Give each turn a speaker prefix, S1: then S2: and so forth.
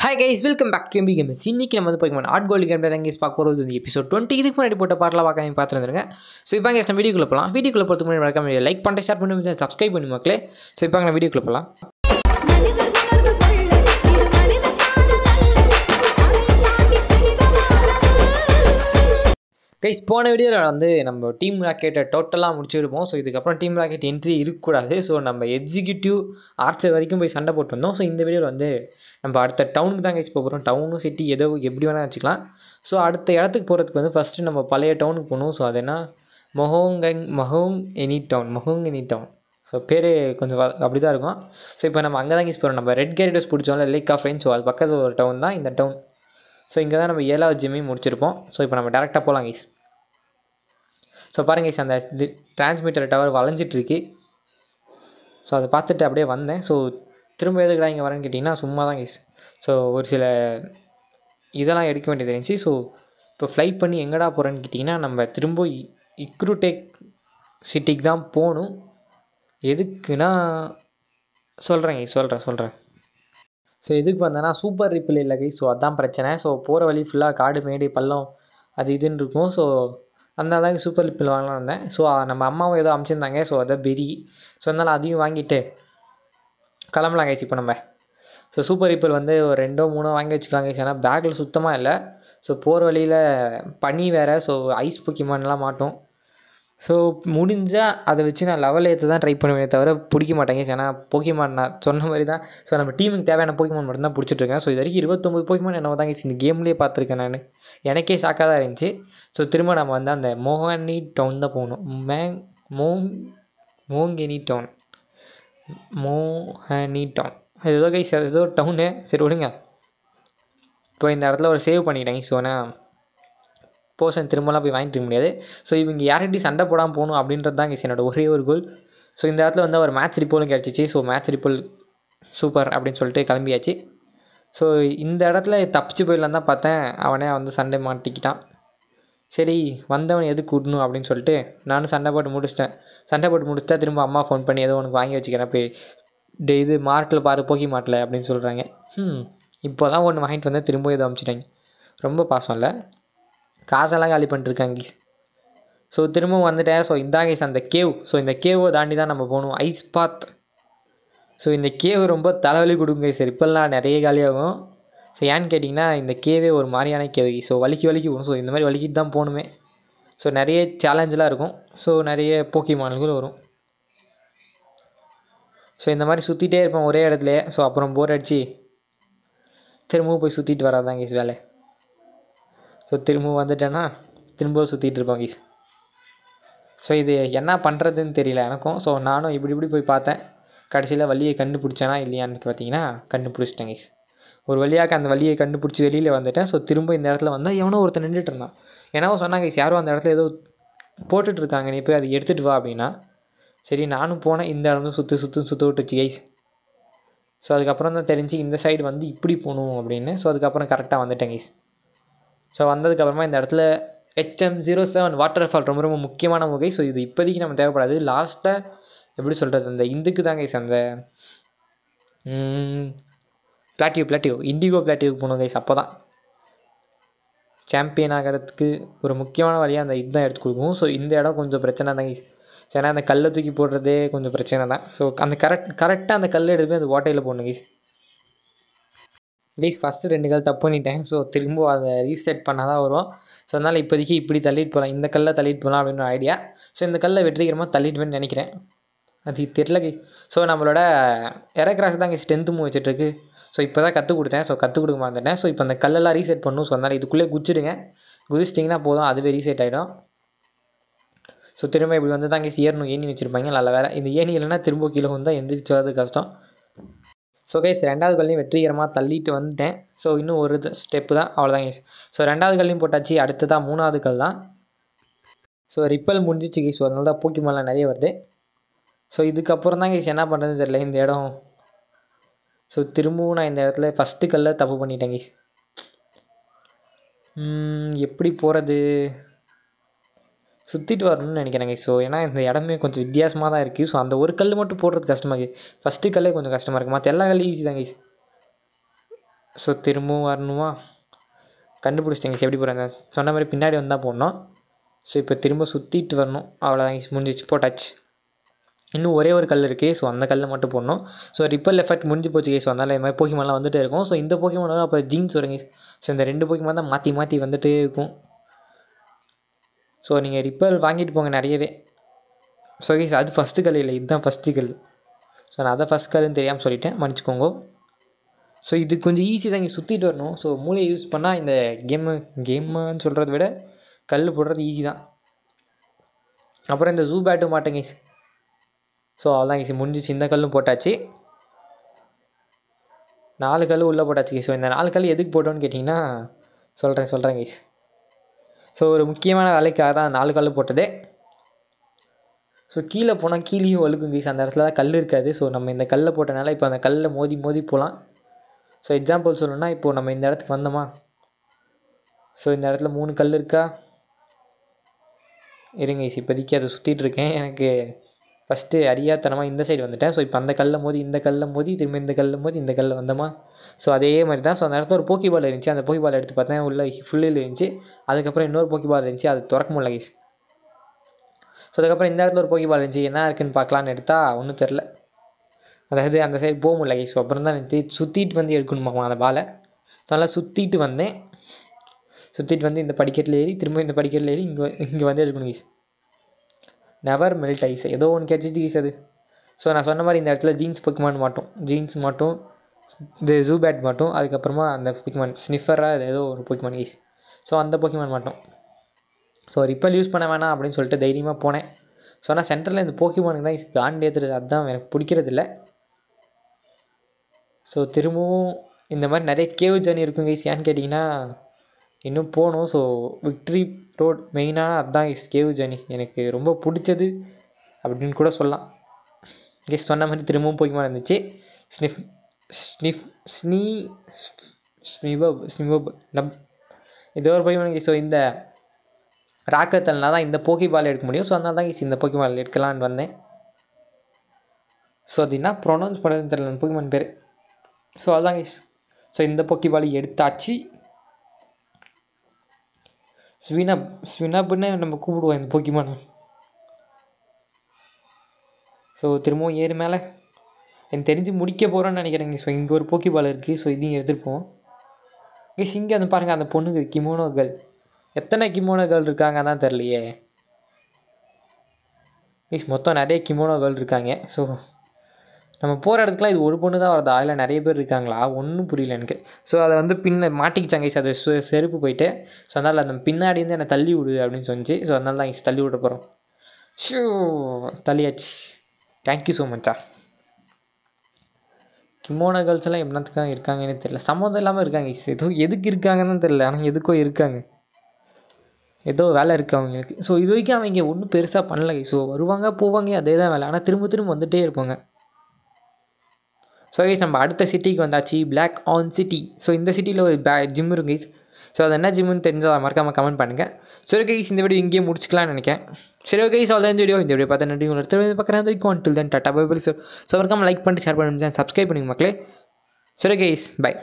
S1: Hi guys, welcome back to MB Games. இன்னைக்கு நம்ம வந்து Pokemon Art Gold Game தான் guys பார்க்க போறது இந்த எபிசோட் 20 இதுக்கு முன்னாடி போட்ட பாட்டலாம் பார்க்காம பார்த்துருங்க. ஸோ இப்போ guys நம்ம வீடியோக்குள்ள போகலாம். வீடியோக்குள்ள போறதுக்கு முன்னாடி மறக்காம லைக் பண்ணிட்டு ஷேர் பண்ணி சப்ஸ்கிரைப் பண்ணி மக்களே. ஸோ இப்போ நம்ம வீடியோக்குள்ள போகலாம். கைஸ் போன வீடியோவில் வந்து நம்ம டீம் ராக்கெட்டை டோட்டலாக முடிச்சுருப்போம். ஸோ இதுக்கப்புறம் டீம் ராக்கெட் என்ட்ரி இருக்கக்கூடாது. ஸோ நம்ம எக்ஸிக்யூட்டிவ் ஆர்ச்சர் வரைக்கும் போய் சண்டை போட்டு வந்தோம். ஸோ இந்த வீடியோவில் வந்து நம்ம அடுத்த டவுனுக்கு தான் கைஸ் போகிறோம். டவுனும் சிட்டி ஏதோ எப்படி வேணால் வச்சுக்கலாம். ஸோ அடுத்த இடத்துக்கு போகிறதுக்கு வந்து ஃபஸ்ட்டு நம்ம பழைய டவுனுக்கு போகணும். ஸோ அது என்ன மொஹோங் எனி டவுன். ஸோ பேர் கொஞ்சம் அப்படி தான் இருக்கும். ஸோ இப்போ நம்ம அங்கே தான் கைஸ் போகிறோம். நம்ம ரெட் கேரிடோஸ் பிடிச்சோம்ல லேக் ஆஃப் ரெயின். ஸோ அது பக்கத்தில் ஒரு டவுன் தான் இந்த டவுன். ஸோ இங்கே தான் நம்ம 7வது ஜிம்மையும் முடிச்சிருப்போம். ஸோ இப்போ நம்ம டேரெக்டாக போகலாம் கைஸ். ஸோ பாருங்க கைஸ் அந்த டிரான்ஸ்மிட்டர் டவர் வளைஞ்சிட்ருக்கு. ஸோ அதை பார்த்துட்டு அப்படியே வந்தேன். ஸோ திரும்ப எதுக்குடா இங்கே வரேன்னு கேட்டிங்கன்னா சும்மா தான் கைஸ். ஸோ ஒரு சில இதெல்லாம் எடுக்க வேண்டியது இருந்துச்சு. ஸோ இப்போ ஃப்ளைட் பண்ணி எங்கடா போகிறேன்னு கேட்டிங்கன்னா நம்ம திரும்ப இக்ரூடெக் சிட்டிக்கு தான் போகணும். எதுக்குன்னா சொல்கிறேன். ஸோ எதுக்கு வந்தேன்னா சூப்பர் ரிப்பிள் இல்லை கைஸ். ஸோ அதுதான் பிரச்சனை. ஸோ போகிற வழி ஃபுல்லாக காடு மேடு பள்ளம் அது இதுன்னு இருக்கும். ஸோ அதனால தான் சூப்பர் ரிப்பிள் வாங்கலாம் வந்தேன். ஸோ நம்ம அம்மாவும் ஏதோ அனுப்பிச்சிருந்தாங்க. ஸோ அதை பெரி. ஸோ அதனால் அதையும் வாங்கிட்டு கிளம்பலாம் கைஸ் இப்போ நம்ம. ஸோ சூப்பர் ரிப்பிள் வந்து ஒரு 2-3 வாங்கி வச்சுக்கலாம் கைஸ். ஏன்னா பேக்கில் சுத்தமாக இல்லை. ஸோ போகிற வழியில் பனி வேறு. ஸோ ஐஸ் பொக்கிமான்லாம் மாட்டோம். ஸோ முடிஞ்சால் அதை வச்சு நான் லெவல் ஏற்ற தான் ட்ரை பண்ணுவேன் தவிர பிடிக்க மாட்டேங்க. ஏன்னா போக்கிமான் நான் சொன்ன மாதிரி தான். ஸோ நம்ம டீமுக்கு தேவையான போக்கிமான் மட்டும் தான் பிடிச்சிட்ருக்கேன். ஸோ இது வரைக்கும் 29 போக்கிமான் என்னவோ தான் இந்த கேம்லேயே பார்த்துருக்கேன் நான். எனக்கே ஷாக்காக தான் இருந்துச்சு. ஸோ திரும்ப நம்ம வந்து அந்த மோஹனி டவுன் தான் போகணும். மோங்கெனி டவுன் அது ஏதோ கைஸ் அது ஏதோ டவுனு. சரி விடுங்க. இப்போ இந்த இடத்துல ஒரு சேவ் பண்ணிட்டேங்க. ஸோ ஆனால் போர்ஷன் திரும்பலாம் போய் வாங்கிட்டு முடியாது. ஸோ இவங்க யார்கிட்டையும் சண்டை போடாமல் போகணும் அப்படின்றது தான் கைஸ் என்னோட ஒரே ஒரு கோல். ஸோ இந்த இடத்துல வந்து ஒரு மேட்ச் ரிப்போலும் கிடச்சிச்சு. ஸோ மேட்ச் ரிப்போல் சூப்பர் அப்படின்னு சொல்லிட்டு கிளம்பியாச்சு. ஸோ இந்த இடத்துல தப்பிச்சு போயிடலாம் தான் பார்த்தேன். அவனே வந்து சண்டை மாட்டிக்கிட்டான். சரி வந்தவன் எதுக்கு விடணும் அப்படின்னு சொல்லிட்டு நானும் சண்டை போட்டு முடிச்சிட்டா திரும்ப அம்மா ஃபோன் பண்ணி ஏதோ உனக்கு வாங்கி வச்சுக்கிறேன் போய் இது மார்ட்டில் பாரு போக்கி மாட்டில் அப்படின்னு சொல்கிறாங்க. இப்போ தான் ஒன்று வாங்கிட்டு வந்தேன். திரும்ப ஏதோ அனுப்பிச்சிட்டாங்க. ரொம்ப பாசம் இல்லை. காசெல்லாம் காலி பண்ணிட்டுருக்காங்க கைஸ். ஸோ திரும்பவும் வந்துட்டேன். ஸோ இதான் கைஸ் அந்த கேவ். ஸோ இந்த கேவை தாண்டி தான் நம்ம போகணும். ஐஸ் பாத். ஸோ இந்த கேவ் ரொம்ப தலைவலி கொடுங்க கைஸ். இப்போல்லாம் நிறைய காலியாகும். ஸோ ஏன்னு கேட்டிங்கன்னா இந்த கேவே ஒரு மாதிரியான கேவை. ஸோ வலிக்கு போகணும். ஸோ இந்த மாதிரி வலிக்கிட்டு தான் போகணுமே. ஸோ நிறைய சேலஞ்செலாம் இருக்கும். ஸோ நிறைய போக்கிமான்கள் வரும். ஸோ இந்த மாதிரி சுற்றிட்டே இருப்பேன் ஒரே இடத்துல. ஸோ அப்புறம் போர் அடிச்சு திரும்பவும் போய் சுற்றிட்டு வராதான் கைஸ் வேலை. ஸோ திரும்பவும் வந்துட்டேன்னா திரும்பவும் சுற்றிட்டு இருப்போம் கைஸ். ஸோ இது என்ன பண்ணுறதுன்னு தெரியல எனக்கும். ஸோ நானும் இப்படி போய் பார்த்தேன். கடைசியில் வழியை கண்டுபிடிச்சேனா இல்லையான்னு பார்த்தீங்கன்னா கண்டுபிடிச்சிட்டேன் கைஸ். ஒரு வழியாக அந்த வழியை கண்டுபிடிச்சி வெளியில் வந்துட்டேன். ஸோ திரும்ப இந்த இடத்துல வந்தால் எவனோ ஒருத்தர் நின்றுட்டு இருந்தான். ஏன்னா சொன்னாங்க கைஸ் யாரும் அந்த இடத்துல ஏதோ போட்டுட்ருக்காங்க, நீ போய் அதை எடுத்துகிட்டு வா அப்படின்னா. சரி நானும் போனேன். இந்த இடம் சுற்ற விட்டுச்சு கைஸ். ஸோ அதுக்கப்புறம் தான் தெரிஞ்சு இந்த சைடு வந்து இப்படி போகணும் அப்படின்னு. ஸோ அதுக்கப்புறம் கரெக்டாக வந்துட்டேன் கைஸ். ஸோ வந்ததுக்கப்புறமா இந்த இடத்துல HM07 வாட்டர் ஃபால் ரொம்ப முக்கியமான வகை. ஸோ இது இப்போதைக்கு நம்ம தேவைப்படாது. லாஸ்ட்டாக எப்படி சொல்கிறது அந்த இதுக்கு தான் கைஸ் அந்த பிளாட்டிவ் இண்டிகோ பிளாட்டிவ்க்கு போகணும் கைஸ். அப்போ தான் சாம்பியன் ஆகிறதுக்கு ஒரு முக்கியமான வழியாக அந்த இதுதான் எடுத்து கொடுக்கும். ஸோ இந்த இடம் கொஞ்சம் பிரச்சனை தான் கைஸ். ஏன்னா அந்த கல்லை தூக்கி போடுறதே கொஞ்சம் பிரச்சனை தான். ஸோ அந்த கரெக்டாக அந்த கல்லை எடுத்து போய் அந்த ஓட்டையில் போடணும் கைஸ். ஃபஸ்ட்டு 2 கல் தப்பு பண்ணிட்டேன். ஸோ திரும்ப அதை ரீசெட் பண்ணால் தான் வரும். ஸோ அதனால் இப்போதைக்கு இப்படி தள்ளிட்டு போகலாம், இந்த கல்லை தள்ளிட்டு போகலாம் அப்படின்னு ஒரு ஐடியா. ஸோ இந்த கல்லை வெற்றிகரமாக தள்ளிட்டுவேன்னு நினைக்கிறேன். அது தெரியல கை. ஸோ நம்மளோட எரக்ராஸ் தான் இங்கே ஸ்ட்ரென்த்து மூவ் வச்சுட்ருக்கு. ஸோ இப்போ தான் கற்றுக் கொடுத்தேன். ஸோ கற்றுக் கொடுக்க மாட்டேன். ஸோ இப்போ அந்த கல்லெல்லாம் ரீசெட் பண்ணணும். ஸோ அதனால் இதுக்குள்ளே குதிச்சிட்டிங்கன்னா போதும், அதுவே ரீசெட் ஆகிடும். ஸோ திரும்ப இப்படி வந்து தான் இங்கே ஏறணும். ஏணி வச்சுருப்பாங்க நல்ல வேலை. இந்த ஏணி இல்லைன்னா திரும்ப கீழே வந்தால் எந்திரிச்சு வரது கஷ்டம். ஸோ கைஸ் 2வது கல்லையும் வெற்றிகரமாக தள்ளிட்டு வந்துட்டேன். ஸோ இன்னும் ஒரு ஸ்டெப்பு தான், அவ்வளோதான் கைஸ். ஸோ 2வது கல்லையும் போட்டாச்சு. அடுத்ததான் 3வது கல் தான். ஸோ ரிப்பல் முடிஞ்சிச்சு கைஸ். ஸோ அதனால தான் போக்கிமான்லாம் நிறைய வருது. ஸோ இதுக்கப்புறம் தான் கைஸ் என்ன பண்ணுறதுன்னு தெரியல இந்த இடம். ஸோ திரும்பவும் நான் இந்த இடத்துல ஃபஸ்ட்டு கல்லை தப்பு பண்ணிட்டேன் கைஸ். எப்படி போகிறது? சுற்றிட்டு வரணும்னு நினைக்கிறேங்க. ஸோ ஏன்னா இந்த இடமே கொஞ்சம் வித்தியாசமாக தான் இருக்குது. ஸோ அந்த ஒரு கல் மட்டும் போடுறது கஷ்டமாக இருக்குது. ஃபஸ்ட்டு கல்லே கொஞ்சம் கஷ்டமாக இருக்குது. மற்ற எல்லா கல்லும் ஈஸி தான் கைஸ். ஸோ திரும்பவும் வரணுமா, கண்டுபிடிச்சிட்டிங்க எப்படி போகிறாங்க. சொன்ன மாதிரி பின்னாடி வந்தால் போடணும். ஸோ இப்போ திரும்ப சுற்றிட்டு வரணும். அவ்வளோதான் முடிஞ்சிச்சு, போட்டாச்சு. இன்னும் ஒரே ஒரு கல் இருக்குது. ஸோ அந்த கல்லை மட்டும் போடணும். ஸோ ரிப்பல் எஃபெக்ட் முடிஞ்சு போச்சு கைஸ். அதனால் இது மாதிரி போக்கிமான்லாம் வந்துகிட்டே இருக்கும். ஸோ இந்த போக்கிமான் வந்து அப்புறம் ஜீன்ஸ் வருங்க. ஸோ இந்த 2 போக்கிமான் தான் மாற்றி மாற்றி வந்துகிட்டே இருக்கும். ஸோ நீங்கள் ரிப்பல் வாங்கிட்டு போங்க நிறையவே. ஸோ கைஸ் அது ஃபஸ்ட்டு கல் இல்லை, இதுதான் ஃபஸ்ட்டு கல். ஸோ நான் அதை ஃபஸ்ட் கல்லுன்னு தெரியாமல் சொல்லிட்டேன், மன்னிச்சிக்கோங்க. ஸோ இது கொஞ்சம் ஈஸி தான், இங்கே சுற்றிட்டு வரணும். ஸோ மூளையை யூஸ் பண்ணால் இந்த கேம்முன்னு சொல்கிறத விட கல் போடுறது ஈஸி தான். அப்புறம் இந்த ஜூ பேட்டும் மாட்டேங்க கைஸ். ஸோ அவ்வளோதான் கைஸ், முடிஞ்சிச்சு. இந்த கல்லும் போட்டாச்சு. 4 கல் உள்ளே போட்டாச்சு கைஸ். ஸோ இந்த 4 கல் எதுக்கு போட்டோன்னு கேட்டிங்கன்னா சொல்கிறேன் கைஸ். ஸோ ஒரு முக்கியமான வேலைக்காக தான் 4 கல் போட்டதே. ஸோ கீழே போனால் கீழேயும் வழுக்கும் கைஸ். அந்த இடத்துல தான் கல் இருக்காது. ஸோ நம்ம இந்த கல்லை போட்டனால இப்போ அந்த கல்லை மோதி மோதி போகலாம். ஸோ எக்ஸாம்பிள் சொல்லணும்னா இப்போது நம்ம இந்த இடத்துக்கு வந்தோமா, ஸோ இந்த இடத்துல 3 கல் இருக்கா, இருங்க கைஸ் இப்போதைக்கு அதை சுற்றிட்டு இருக்கேன். எனக்கு ஃபஸ்ட்டு அறியாத்தனமாக இந்த சைடு வந்துட்டேன். ஸோ இப்போ அந்த கல்லை மோதி இந்த கல்லை மோதி திரும்ப இந்த கல்லை மோதி இந்த கல்லை வந்தோமா. ஸோ அதே மாதிரி தான். ஸோ அந்த இடத்துல ஒரு போக்கிபால் இருந்துச்சு. அந்த போக்கிபால் எடுத்து பார்த்தேன், உள்ள ஃபுல்லில் இருந்துச்சு. அதுக்கப்புறம் இன்னொரு போக்கிபால் இருந்துச்சு, அது திறக்க முடியல கைஸ். ஸோ அதுக்கப்புறம் இந்த இடத்துல ஒரு போக்கிபால் இருந்துச்சு, என்ன இருக்குன்னு பார்க்கலான்னு எடுத்தால் ஒன்றும் தெரில. அதாவது அந்த சைடு போக முடியல கைஸ். அப்புறம் தான் எனக்கு சுற்றிட்டு வந்து எடுக்கணுமாம்மா அந்த பாலை. ஸோ நல்லா சுற்றிட்டு வந்தேன். சுற்றிட்டு வந்து இந்த படிக்கட்டில் ஏறி திரும்ப இந்த படிக்கட்டில் ஏறி இங்கே வந்து எடுக்கணும் கைஸ். நெவர் மெல்ட் ஐஸ் ஏதோ ஒன்று கிடச்சிச்சு கைஸ் அது. ஸோ நான் சொன்ன மாதிரி இந்த இடத்துல ஜீன்ஸ் போக்கிமான் மாட்டோம், ஜீன்ஸ் மாட்டோம், இந்த ஜூ பேட் மாட்டோம். அதுக்கப்புறமா அந்த போக்கிமான் ஸ்னிஃபராக ஏதோ ஒரு போக்கிமான் கைஸ். ஸோ அந்த போக்கிமான் மாட்டோம். ஸோ ரிப்பல் யூஸ் பண்ண வேணாம் அப்படின்னு சொல்லிட்டு தைரியமாக போனேன். ஸோ ஆனால் சென்டரில் இந்த போக்கிமானுக்கு தான் காண்டு ஏற்றுறது, அதுதான் எனக்கு பிடிக்கிறதில்ல. ஸோ திரும்பவும் இந்த மாதிரி நிறைய கேவ் ஜர்னி இருக்கும் கைஸ். ஏன்னு கேட்டிங்கன்னா இன்னும் போகணும். ஸோ விக்ட்ரி ரோட் மெயினான அதுதான் கைஸ் கேவ் ஜர்னி எனக்கு ரொம்ப பிடிச்சது அப்படின்னு கூட சொல்லலாம் கைஸ். சொன்ன மாதிரி திரும்பவும் போக்கிமான் இருந்துச்சு. ஸ்னிவப் இது ஒரு போக்கிமான் கைஸ். ஸோ இந்த ராக்கத்தல்னா தான் இந்த போக்கிபால் எடுக்க முடியும். ஸோ அதனால தான் கைஸ் இந்த போக்கிபால் எடுக்கலான்னு வந்தேன். ஸோ அது என்ன ப்ரொனவுன்ஸ் பண்ணுறதுன்னு தெரியல அந்த போக்கிமான் பேர். ஸோ அதுதான் கைஸ். ஸோ இந்த போக்கிபால் எடுத்தாச்சு. ஸ்வினப்னு நம்ம கூப்பிடுவோம் இந்த போக்கிமானை. ஸோ திரும்பவும் ஏறு மேலே எனக்கு தெரிஞ்சு முடிக்க போகிறோன்னு நினைக்கிறேங்க. ஸோ இங்கே ஒரு போக்கிபால் இருக்குது. ஸோ இதையும் எடுத்துகிட்டு கைஸ். இங்கே வந்து பாருங்கள் அந்த பொண்ணுக்கு கிமோனோ கேர்ள். எத்தனை கிமோனோ கேர்ள் இருக்காங்க தான் தெரியலையே கைஸ். மொத்தம் நிறைய கிமோனோ கேர்ள் இருக்காங்க. ஸோ நம்ம போகிற இடத்துக்குலாம் இது ஒரு பொண்ணு தான் வருதா இல்லை நிறைய பேர் இருக்காங்களா ஒன்றும் புரியல எனக்கு. ஸோ அதை வந்து மாட்டிக்கிச்சாங்க கைஸ். அது செருப்பு போயிட்டு. ஸோ அதனால் அந்த பின்னாடி வந்து என்னை தள்ளி விடு அப்படின்னு சொன்னிச்சு. ஸோ அதனால தான் கைஸ் தள்ளி விட போகிறோம். ஷூ தள்ளியாச்சு. தேங்க்யூ ஸோ மச்சா. கிமோனோ கேர்ள்ஸ் எல்லாம் எப்படினாத்துக்காக இருக்காங்கன்னு தெரியல, சம்மந்தம் இல்லாமல் இருக்காங்க கைஸ். ஏதோ எதுக்கு இருக்காங்கன்னு தெரியல, ஆனால் எதுக்கோ இருக்காங்க, ஏதோ வேலை இருக்குது அவங்களுக்கு. ஸோ இது வரைக்கும் அவங்க ஒன்றும் பெருசாக பண்ணல கைஸ். ஸோ வருவாங்க போவாங்க அதே தான் வேலை, ஆனால் திரும்ப திரும்ப வந்துகிட்டே இருப்பாங்க. ஸோ கைஸ் நம்ம அடுத்த சிட்டிக்கு வந்தாச்சு, பிளாக் ஆன் சிட்டி. ஸோ இந்த சிட்டியில் ஒரு ஜிம் இருக்கும் கைஸ். ஸோ அது என்ன ஜிம்முன்னு தெரிஞ்சால் மறக்காமல் கமெண்ட் பண்ணுங்கள். சரி கைஸ் இந்த வீடியோ இங்கேயே முடிச்சிக்கலாம்னு நினைக்கிறேன். சரி ஓகே கைஸ் அவ்வளோ இந்த வீடியோ பார்த்தா நன்றி. உங்களுக்கு பார்க்குறேன் வரைக்கும் until then tata bye bye. So மறக்காமல் லைக் பண்ணிட்டு ஷேர் பண்ணி சப்ஸ்கிரைப் பண்ணுங்க மக்களே. சரி கைஸ் பை.